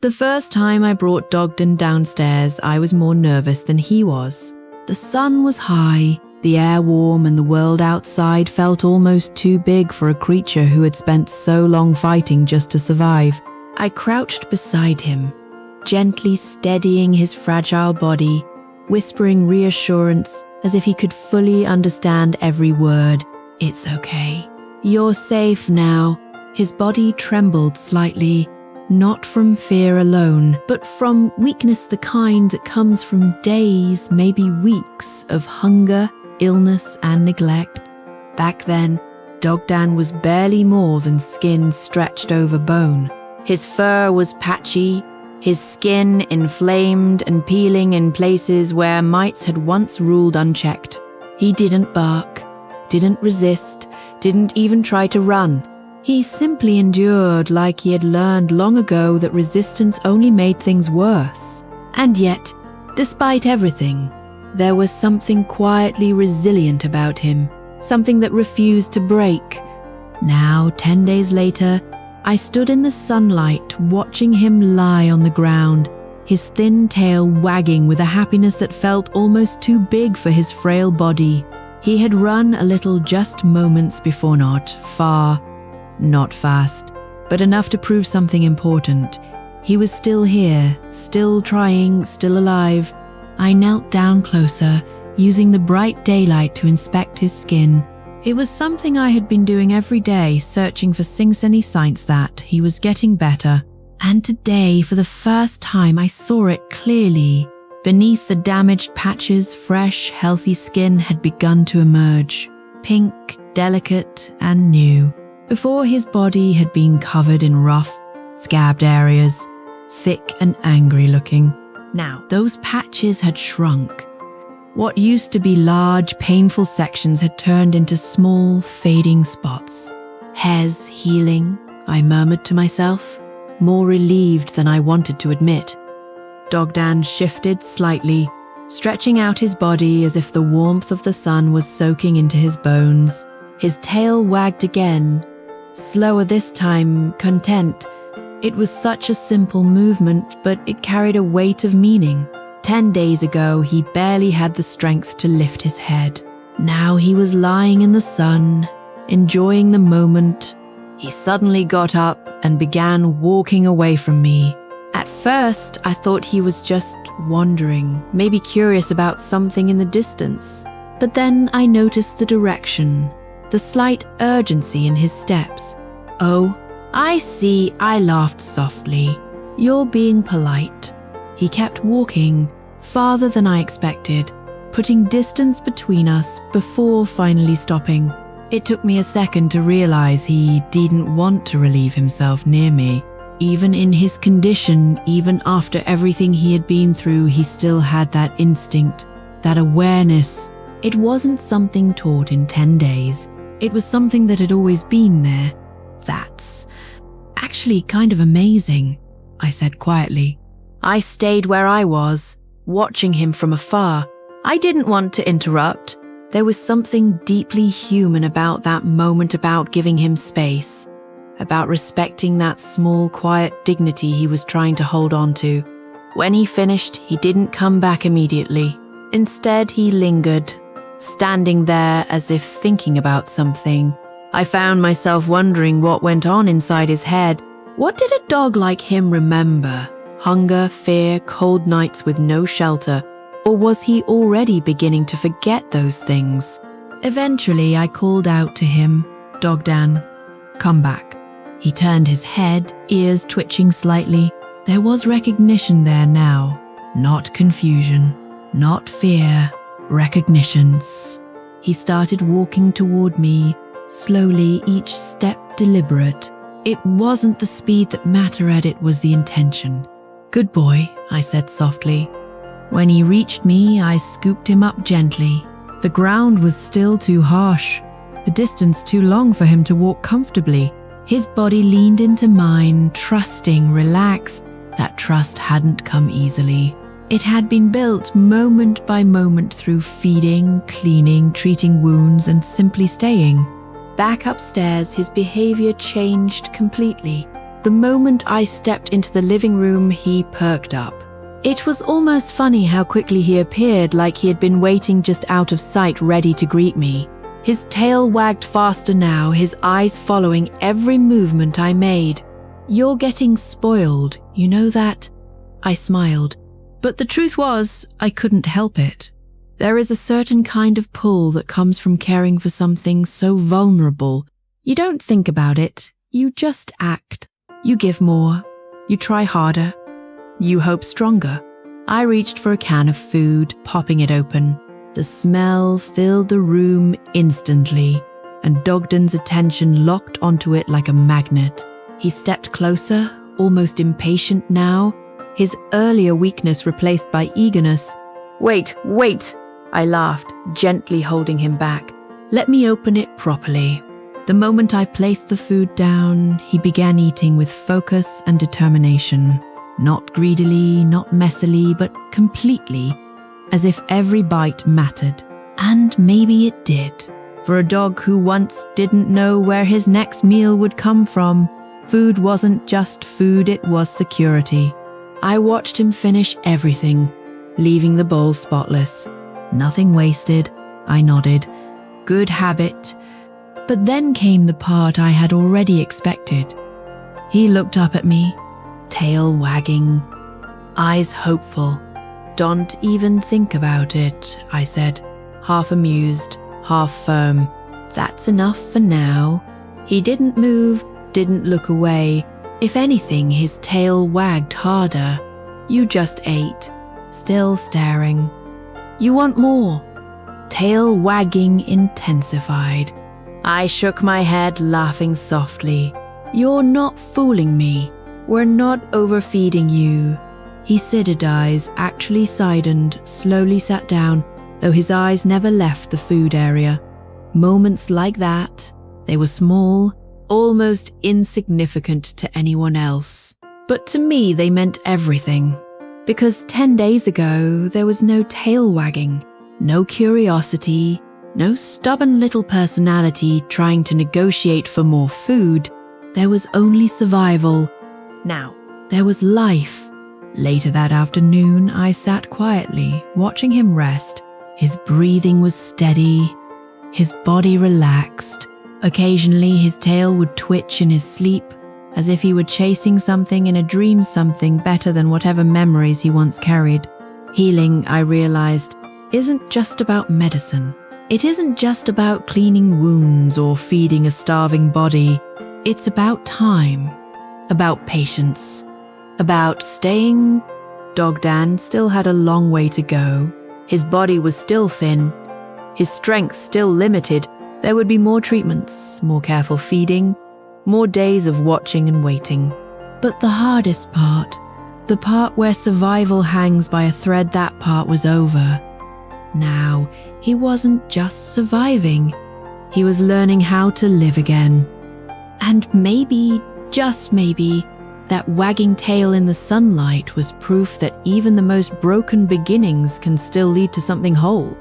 The first time I brought Dogden downstairs, I was more nervous than he was. The sun was high, the air warm, and the world outside felt almost too big for a creature who had spent so long fighting just to survive. I crouched beside him, gently steadying his fragile body, whispering reassurance as if he could fully understand every word. "It's okay. You're safe now." His body trembled slightly, not from fear alone, but from weakness, the kind that comes from days, maybe weeks, of hunger, illness, and neglect. Back then, Dogdan was barely more than skin stretched over bone. His fur was patchy, his skin inflamed and peeling in places where mites had once ruled unchecked. He didn't bark, didn't resist, didn't even try to run. He simply endured, like he had learned long ago that resistance only made things worse. And yet, despite everything, there was something quietly resilient about him, something that refused to break. Now, 10 days later, I stood in the sunlight watching him lie on the ground, his thin tail wagging with a happiness that felt almost too big for his frail body. He had run a little just moments before, not far, not fast, but enough to prove something important. He was still here, still trying, still alive. I knelt down closer, using the bright daylight to inspect his skin. It was something I had been doing every day, searching for any signs that he was getting better. And today, for the first time, I saw it clearly. Beneath the damaged patches, fresh, healthy skin had begun to emerge, pink, delicate, and new. Before, his body had been covered in rough, scabbed areas, thick and angry looking. Now, those patches had shrunk. What used to be large, painful sections had turned into small, fading spots. "Hair's healing," I murmured to myself, more relieved than I wanted to admit. Dogdan shifted slightly, stretching out his body as if the warmth of the sun was soaking into his bones. His tail wagged again, slower this time, content. It was such a simple movement, but it carried a weight of meaning. 10 days ago, he barely had the strength to lift his head. Now he was lying in the sun, enjoying the moment. He suddenly got up and began walking away from me. At first, I thought he was just wandering, maybe curious about something in the distance. But then I noticed the direction, the slight urgency in his steps. "Oh, I see," I laughed softly. "You're being polite." He kept walking, farther than I expected, putting distance between us before finally stopping. It took me a second to realize he didn't want to relieve himself near me. Even in his condition, even after everything he had been through, he still had that instinct, that awareness. It wasn't something taught in 10 days. It was something that had always been there. "That's actually kind of amazing," I said quietly. I stayed where I was, watching him from afar. I didn't want to interrupt. There was something deeply human about that moment, about giving him space, about respecting that small, quiet dignity he was trying to hold on to. When he finished, he didn't come back immediately. Instead, he lingered, standing there as if thinking about something. I found myself wondering what went on inside his head. What did a dog like him remember? Hunger, fear, cold nights with no shelter? Or was he already beginning to forget those things? Eventually, I called out to him, "Dogdan, come back." He turned his head, ears twitching slightly. There was recognition there now, not confusion, not fear, recognition. He started walking toward me, slowly, each step deliberate. It wasn't the speed that mattered, it was the intention. "Good boy," I said softly. When he reached me, I scooped him up gently. The ground was still too harsh, the distance too long for him to walk comfortably. His body leaned into mine, trusting, relaxed. That trust hadn't come easily. It had been built moment by moment through feeding, cleaning, treating wounds, and simply staying. Back upstairs, his behavior changed completely. The moment I stepped into the living room, he perked up. It was almost funny how quickly he appeared, like he had been waiting just out of sight, ready to greet me. His tail wagged faster now, his eyes following every movement I made. "You're getting spoiled, you know that?" I smiled. But the truth was, I couldn't help it. There is a certain kind of pull that comes from caring for something so vulnerable. You don't think about it, you just act. You give more, you try harder, you hope stronger. I reached for a can of food, popping it open. The smell filled the room instantly, and Dogden's attention locked onto it like a magnet. He stepped closer, almost impatient now, his earlier weakness replaced by eagerness. "Wait, wait!" I laughed, gently holding him back. "Let me open it properly." The moment I placed the food down, he began eating with focus and determination. Not greedily, not messily, but completely, as if every bite mattered. And maybe it did. For a dog who once didn't know where his next meal would come from, food wasn't just food, it was security. I watched him finish everything, leaving the bowl spotless. Nothing wasted, I nodded. Good habit. But then came the part I had already expected. He looked up at me, tail wagging, eyes hopeful. "Don't even think about it," I said, half amused, half firm. "That's enough for now." He didn't move, didn't look away. If anything, his tail wagged harder. "You just ate," still staring. "You want more?" Tail wagging intensified. I shook my head, laughing softly. "You're not fooling me. We're not overfeeding you." He siddered eyes, actually sidened, slowly sat down, though his eyes never left the food area. Moments like that, they were small, almost insignificant to anyone else. But to me, they meant everything. Because 10 days ago, there was no tail wagging, no curiosity, no stubborn little personality trying to negotiate for more food. There was only survival. Now, there was life. Later that afternoon, I sat quietly, watching him rest. His breathing was steady, his body relaxed. Occasionally, his tail would twitch in his sleep, as if he were chasing something in a dream, something better than whatever memories he once carried. Healing, I realized, isn't just about medicine. It isn't just about cleaning wounds or feeding a starving body. It's about time, about patience, about staying. Dogdan still had a long way to go. His body was still thin, his strength still limited. There would be more treatments, more careful feeding, more days of watching and waiting. But the hardest part, the part where survival hangs by a thread, that part was over. Now, he wasn't just surviving, he was learning how to live again. And maybe, just maybe, that wagging tail in the sunlight was proof that even the most broken beginnings can still lead to something whole.